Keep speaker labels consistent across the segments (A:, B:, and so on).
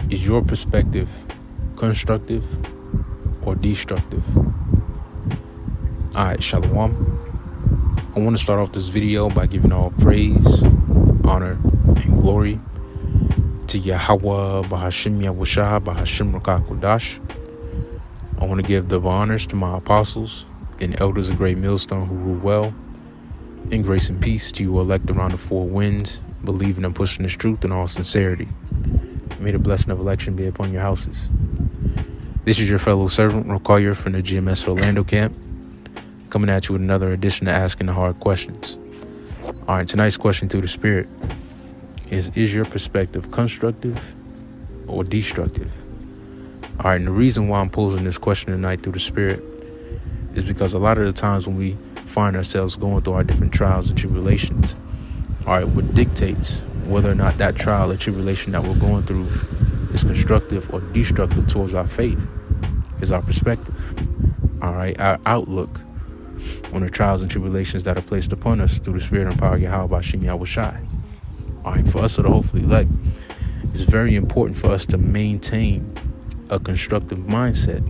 A: Is your perspective constructive or destructive? Alright, Shalom. I want to start off this video by giving all praise, honor, and glory to Yahweh, Bahashim Yahushua, Bahashim Rakah Kodash. I want to give the honors to my apostles and elders of Great Millstone who rule well. In grace and peace to you elect around the four winds, believing and pushing this truth in all sincerity. May the blessing of election be upon your houses. This is your fellow servant, Rokoyer from the GMS Orlando camp, coming at you with another edition of Asking the Hard Questions. All right, tonight's question through the Spirit is your perspective constructive or destructive? All right, and the reason why I'm posing this question tonight through the Spirit is because a lot of the times when we find ourselves going through our different trials and tribulations, all right, what dictates whether or not that trial or tribulation that we're going through is constructive or destructive towards our faith is our perspective. All right, our outlook on the trials and tribulations that are placed upon us through the Spirit and power of Yahweh Bashim Yahushai. All right, for us to the hopefully elect, it's very important for us to maintain a constructive mindset,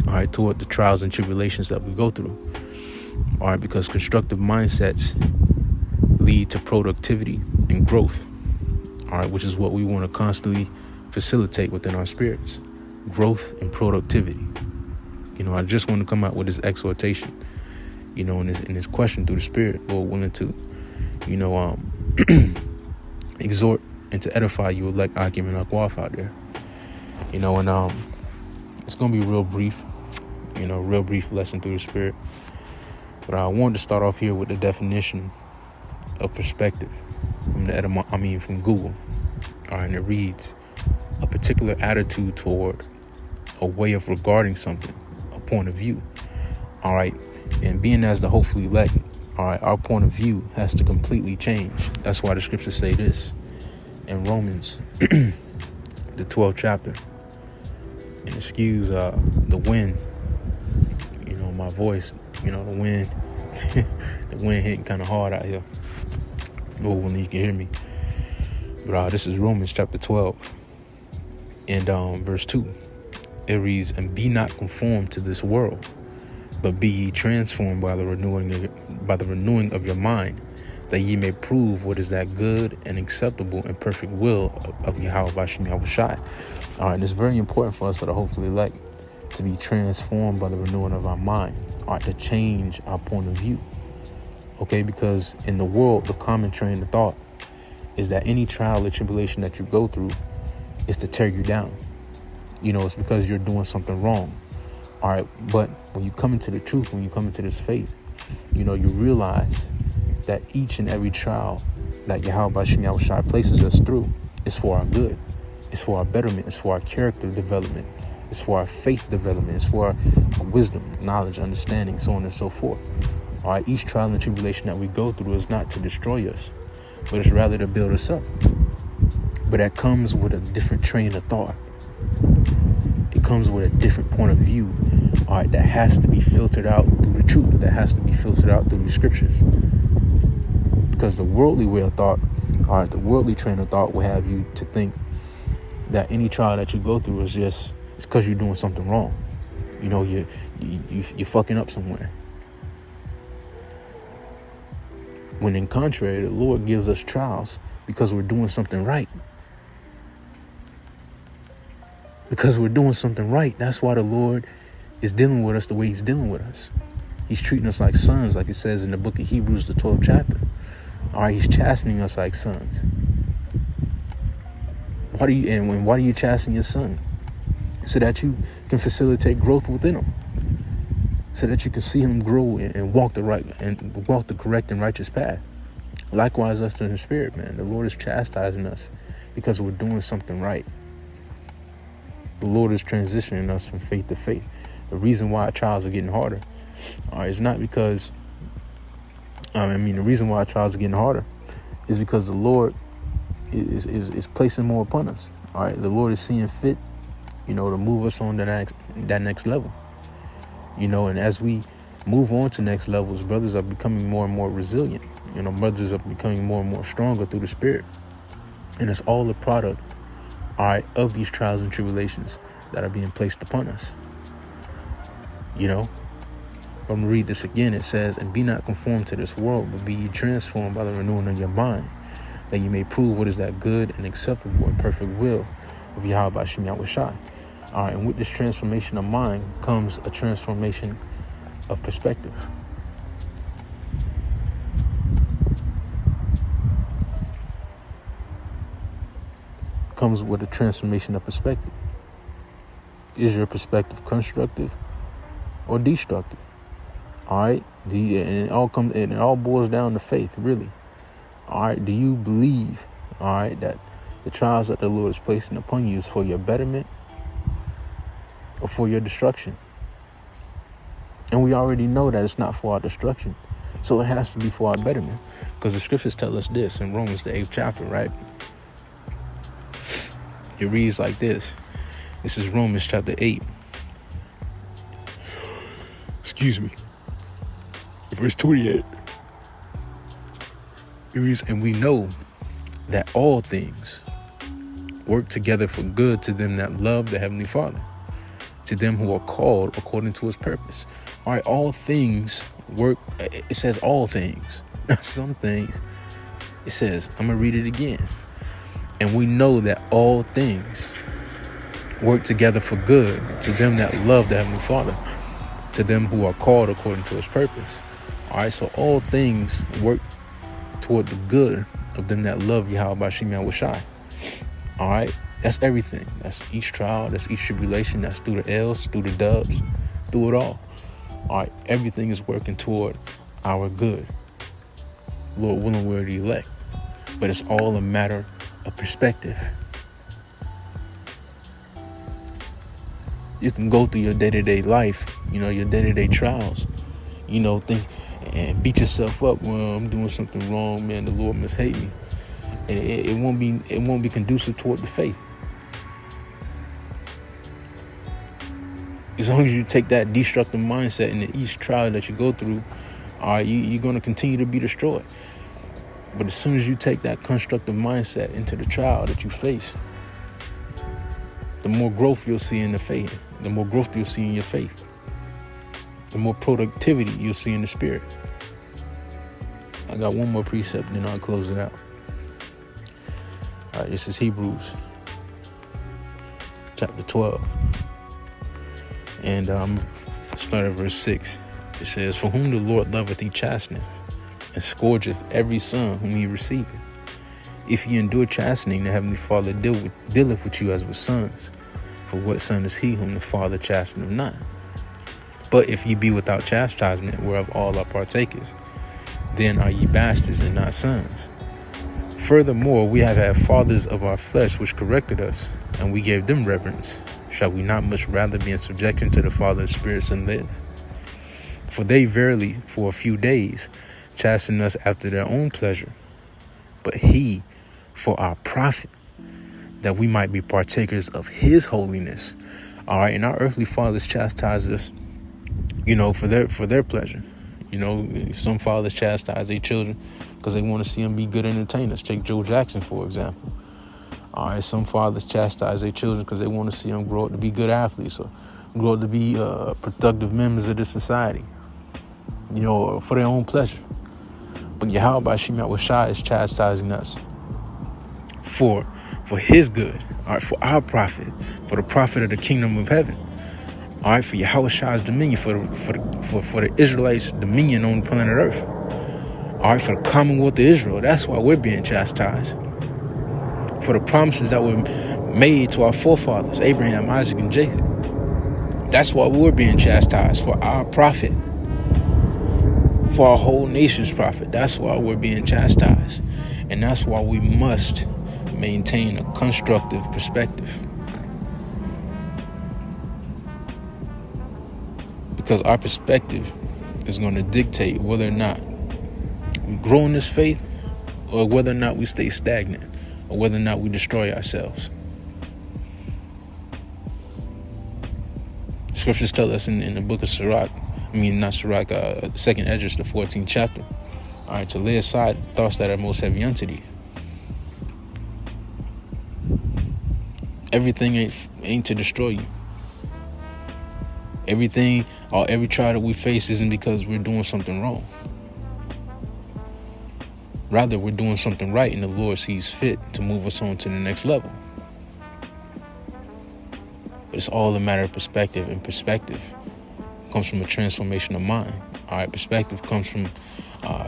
A: all right, toward the trials and tribulations that we go through. All right, because constructive mindsets lead to productivity and growth, all right, which is what we want to constantly facilitate within our spirits, growth and productivity. You know, I just want to come out with this exhortation, you know, in this question through the Spirit, Lord willing to, you know, exhort and to edify you elect Akim and Akwaf out there, you know, and it's going to be real brief, you know, real brief lesson through the Spirit. But I wanted to start off here with the definition of perspective from Google. All right, and it reads, a particular attitude toward, a way of regarding something, a point of view. All right, and being as the hopefully elect, all right, our point of view has to completely change. That's why the scriptures say this in Romans, the 12th chapter. And excuse the wind, you know, my voice, you know, the wind, the wind hitting kind of hard out here. Oh, when you can hear me. But this is Romans chapter 12 and verse 2. It reads, and be not conformed to this world, but be ye transformed by the renewing of your mind, that ye may prove what is that good and acceptable and perfect will of Yahweh Bashim Yahushai. All right, and it's very important for us that are hopefully elect to be transformed by the renewing of our mind, all right, to change our point of view. Okay, because in the world, the common train of thought is that any trial or tribulation that you go through is to tear you down. You know, it's because you're doing something wrong. All right, but when you come into the truth, when you come into this faith, you know, you realize that each and every trial that Yahweh Bashim Yahushai places us through is for our good. It's for our betterment. It's for our character development. It's for our faith development. It's for our wisdom, knowledge, understanding, so on and so forth. All right, each trial and tribulation that we go through is not to destroy us, but it's rather to build us up. But that comes with a different train of thought. It comes with a different point of view, all right, that has to be filtered out through the truth, that has to be filtered out through the scriptures. Because the worldly way of thought, all right, the worldly train of thought will have you to think that any trial that you go through is just, it's because you're doing something wrong. You know, you're fucking up somewhere. When in contrary, the Lord gives us trials because we're doing something right. Because we're doing something right. That's why the Lord is dealing with us the way he's dealing with us. He's treating us like sons, like it says in the book of Hebrews, the 12th chapter. All right, he's chastening us like sons. Why do you chasten your son? So that you can facilitate growth within him. So that you can see him grow and walk the correct and righteous path. Likewise, us in the Spirit, man. The Lord is chastising us because we're doing something right. The Lord is transitioning us from faith to faith. The reason why our trials are getting harder, all right, is not because, the reason why our trials are getting harder is because the Lord is placing more upon us. All right, the Lord is seeing fit, you know, to move us on to that next level. You know, and as we move on to next levels, brothers are becoming more and more resilient. You know, brothers are becoming more and more stronger through the Spirit. And it's all a product all right, of these trials and tribulations that are being placed upon us. You know, I'm going to read this again. It says, and be not conformed to this world, but be ye transformed by the renewing of your mind, that you may prove what is that good and acceptable and perfect will of Yahweh Hashem Yahweh Shai. All right, and with this transformation of mind comes a transformation of perspective. Comes with a transformation of perspective. Is your perspective constructive or destructive? All right, and it all boils down to faith, really. All right, do you believe, all right, that the trials that the Lord is placing upon you is for your betterment or for your destruction? And we already know that it's not for our destruction, so it has to be for our betterment, because the scriptures tell us this in Romans the 8th chapter, right? It reads like this. This is Romans chapter 8. Excuse me. Verse 28. It reads, and we know that all things work together for good to them that love the Heavenly Father, to them who are called according to his purpose. All right, all things work. It says all things, not some things. It says, I'm going to read it again. And we know that all things work together for good to them that love the Heavenly Father, to them who are called according to his purpose. All right, so all things work toward the good of them that love Yahweh Hashem Yahweh Shai. All right, that's everything. That's each trial, that's each tribulation, that's through the L's, through the dubs, through it all. All right, everything is working toward our good. Lord willing, we're the elect. But it's all a matter of perspective. You can go through your day-to-day life, your day-to-day trials, think and beat yourself up. Well, I'm doing something wrong, man. The Lord must hate me, and it won't be conducive toward the faith. As long as you take that destructive mindset into each trial that you go through, all right, you're going to continue to be destroyed. But as soon as you take that constructive mindset into the trial that you face, the more growth you'll see in the faith, the more growth you'll see in your faith, the more productivity you'll see in the spirit. I got one more precept, then I'll close it out. All right, this is Hebrews chapter 12. And start at verse 6. It says, for whom the Lord loveth he chasteneth, and scourgeth every son whom he receiveth. If ye endure chastening, the Heavenly Father dealeth with you as with sons. For what son is he whom the Father chasteneth not? But if ye be without chastisement, whereof all are partakers, then are ye bastards and not sons. Furthermore, we have had fathers of our flesh which corrected us, and we gave them reverence. Shall we not much rather be in subjection to the Father of spirits and live? For they verily for a few days chasten us after their own pleasure, but he for our profit, that we might be partakers of his holiness. All right, and our earthly fathers chastise us, for their pleasure. Some fathers chastise their children because they want to see them be good entertainers. Take Joe Jackson, for example. All right, some fathers chastise their children because they want to see them grow up to be good athletes or grow up to be productive members of the society, for their own pleasure. But Yahweh Hashem Yahweh Shai is chastising us for his good, all right, for our profit, for the profit of the kingdom of heaven. All right, for Yahweh Shai's dominion, for the Israelites' dominion on planet Earth. All right, for the Commonwealth of Israel. That's why we're being chastised. For the promises that were made to our forefathers, Abraham, Isaac, and Jacob. That's why we're being chastised, for our profit, for our whole nation's profit. That's why we're being chastised. And that's why we must maintain a constructive perspective. Because our perspective is going to dictate whether or not we grow in this faith, or whether or not we stay stagnant, or whether or not we destroy ourselves. Scriptures tell us in the book of Sirach, second Esdras, the 14th chapter, all right, to lay aside the thoughts that are most heavy unto thee. Everything ain't to destroy you. Everything or every trial that we face isn't because we're doing something wrong. Rather, we're doing something right, and the Lord sees fit to move us on to the next level. But it's all a matter of perspective, and perspective comes from a transformation of mind. All right, perspective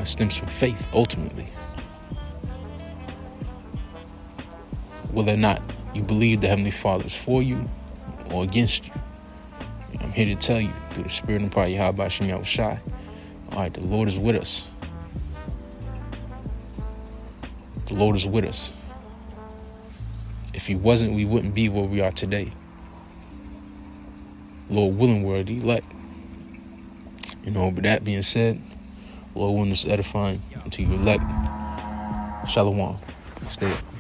A: stems from faith, ultimately. Whether or not you believe the Heavenly Father is for you or against you, I'm here to tell you through the Spirit and power of Yahweh Hashem Yahushai. All right, the Lord is with us. The Lord is with us. If He wasn't, we wouldn't be where we are today. Lord willing, we're the elect. But that being said, Lord willing, is edifying until you elect. Shalom. Stay up.